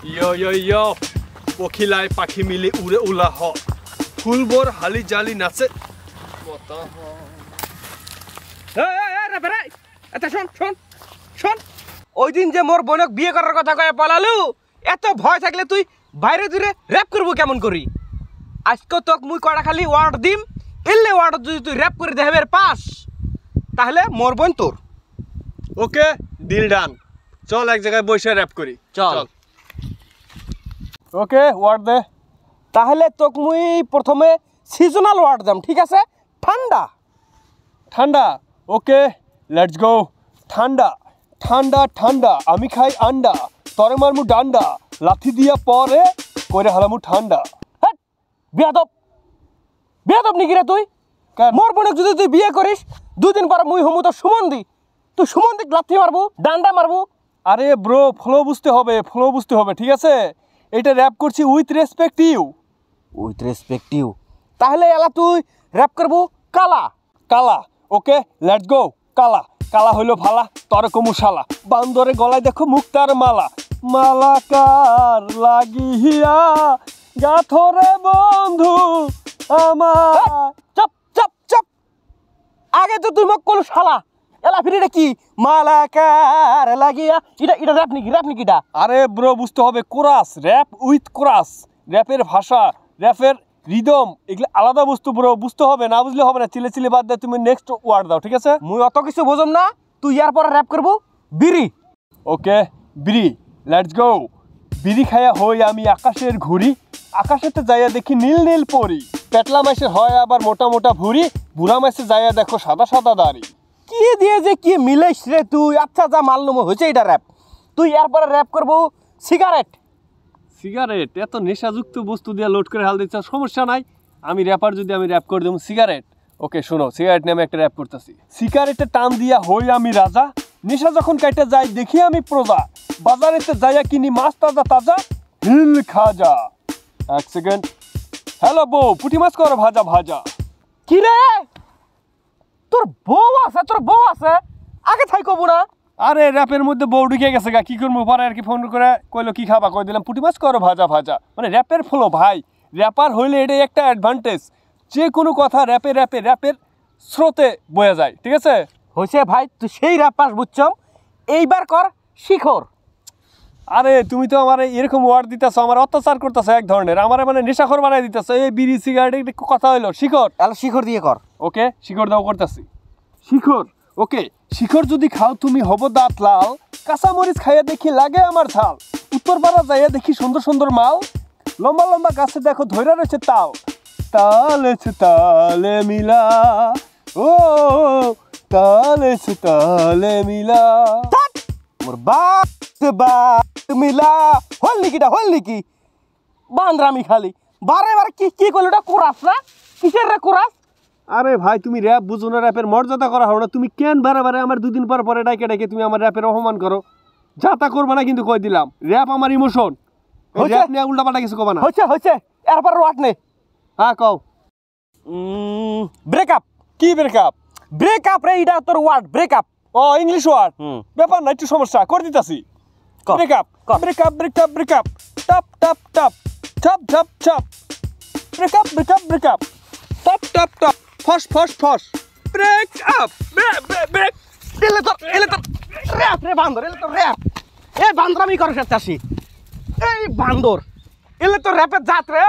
ইয়ো ইয়ো ইয়ো পখিলাই পাখি মিলি উড়ে উলা হ ফুলবোৰ হালি জালি নাচে ওই দিন যে মোর বোনক বিয়ে করার কথা কয়ে পালালু এত ভয় থাকলে তুই বাইরে দূরে র‍্যাপ করবো কেমন করি আজকে তোক মুই কড়া খালি ওয়ার্ড দিম এলে ওয়ার্ড যদি তুই র‍্যাপ করে দেবের পাস তাহলে মোর বোন তোর ওকে ডিল ডান চল এক জায়গায় বসে র‍্যাপ করি চল ওকে ওয়ার্ড দে তাহলে তোক মুই প্রথমে সিজনাল ওয়ার্ড দাম ঠিক আছে ঠান্ডা ঠান্ডা ওকে লেটস গো ঠান্ডা ঠান্ডা ঠান্ডা আমি খাই আন্ডা তরে মারমু ডান্ডা লাথি দিয়া পরে কইরে হালামু ঠান্ডা হ্যাঁ বেয়াদব বেয়াদব নাকি রে তুই মোর বোনক যদি তুই বিয়ে করিস দুদিন পর মুই হমু তো সুমন্দি তুই সুমন্দি লাথি মারবো ডান্ডা মারবো আরে ব্রো ফ্লো বুঝতে হবে ঠিক আছে এটা র‍্যাপ করছি উইথ রেসপেক্ট ইউ তাহলে এলা তুই র‍্যাপ করবো কালা কালা ওকে লেটস গো কালা কালা হইলো ভালা তরে কমু শালা বান্দরে গলায় দেখো মুক্তার মালা মালাকার লাগিয়া গাথরে বন্ধু আমার চপ চপ চপ আগে তো তুই মোক কোন শালা এলা ফিরে কি মালাকার লাগিয়া এটা র‍্যাপ নাকি এটা আরে ব্রো বুঝতে হবে কোরাস র‍্যাপ উইথ কোরাস র‍্যাপের ভাষা র‍্যাপের রিদম এগুলো আলাদা বস্তু ব্রো বুঝতে হবে না বুঝলে হবে না চিলে বাদ দে তুমি নেক্সট ওয়ার্ড দাও ঠিক আছে মুই অত কিছু বুঝম না তুই ইয়ার পরে র‍্যাপ করবো বিড়ি ওকে বিড়ি লেটস গো বিড়ি খায়া হই আমি আকাশের ঘুড়ি আকাশেতে যাইয়া দেখি নীল নীল পরি পেটলা মাসে হয় আবার মোটা মোটা ভুড়ি বুড়া মাসে যাইয়া দেখো সাদা সাদা দাড়ি কি দিয়ে যে কি মিলেছ রে তুই আচ্ছা যা মালনুম হয়েছে এটা র‍্যাপ তুই ইয়ার পরে র‍্যাপ করবো সিগারেট এত নেশাযুক্ত বস্তু দিয়ে লোড করে হাল দিচ্ছ সমস্যা নাই আমি র্যাপার যদি আমি র‍্যাপ করে দেবো সিগারেট ওকে শোনো সিগারেট নিয়ে আমি একটা র‍্যাপ করতেছি সিগারেটে টান দিয়া হই আমি রাজা নেশা যখন কাইটা যাই দেখি আমি প্রজা বাজারেতে যাইয়া কিনি মাছ তাজা তাজা হিল খাজা এক সেকেন্ড হ্যালো বউ পুঁটি মাছ করো ভাজা ভাজা কি রে তোর বউ আছে আগে থাই কব না আরে র‍্যাপের মধ্যে বউ ঢুকে গেছে গা কি করবো পরে আর কি ফোন করে কইলো কি খাবা কই দিলাম পুঁটি মাছ করো ভাজা ভাজা মানে র‍্যাপের ফ্লো ভাই র‍্যাপার হইলে এটাই একটা অ্যাডভান্টেজ যে কোনো কথা র‍্যাপের স্রোতে বয়ে যায় ঠিক আছে হয়েছে ভাই তুই সেই র‍্যাপ পাস বুঝছম এইবার কর শিখর আরে তুমি তো আমার এরকম ওয়ার্ড দিতেছো আমার অত্যাচার করতেছো এক ধরনের আমার মানে নেশাখোর বানাই দিতেছো এই বিড়ি সিগারেট কথা হইলো শিখর তাহলে শিখর দিয়ে কর ওকে শিখর দাও করতেছি শিখর ওকে শিখর যদি খাও তুমি হব দাঁত লাল কাঁচা মরিচ খাইয়া দেখি লাগে আমার ঝাল উত্তরপাড়া যাইয়া দেখি সুন্দর সুন্দর মাল লম্বা লম্বা গাছে দেখো ধৈরা রয়েছে তাল তালে মিলা ও তালে মিলা মোর বাপ মিলা হল নাকি বান্দরামি খালি বারে কি করলো এটা কোরাস না কিসের রে কোরাস আরে ভাই তুমি র‍্যাপ বুঝো না র‍্যাপের মর্যাদা করা হবে না তুমি কেন বারে আমার দুদিন পরে ডাকে তুমি আমার র‍্যাপের অপমান করো যাতা করবে না কিন্তু কই দিলাম র‍্যাপ আমার ইমোশন র‍্যাপ নিয়ে উল্টাপাল্টা কিছু কবা না হচ্ছে এরপর ওয়াট নে হ্যাঁ কও ব্রেকআপ কি ব্রেকআপ রে এটা তোর ওয়ার্ড ব্রেকআপ ও ইংলিশ ওয়ার্ড ব্যাপার না একটু সমস্যা করে দিতাছি ব্রেকআপ টপ ব্রেকআপ টপ ফস ব্রেকআপ ব্রেক এলে তোর র‍্যাপ রে বান্দর এলে তোর র‍্যাপ এই বান্দরামি করে চাষি এই বান্দর এলে তোর র‍্যাপের জাত রে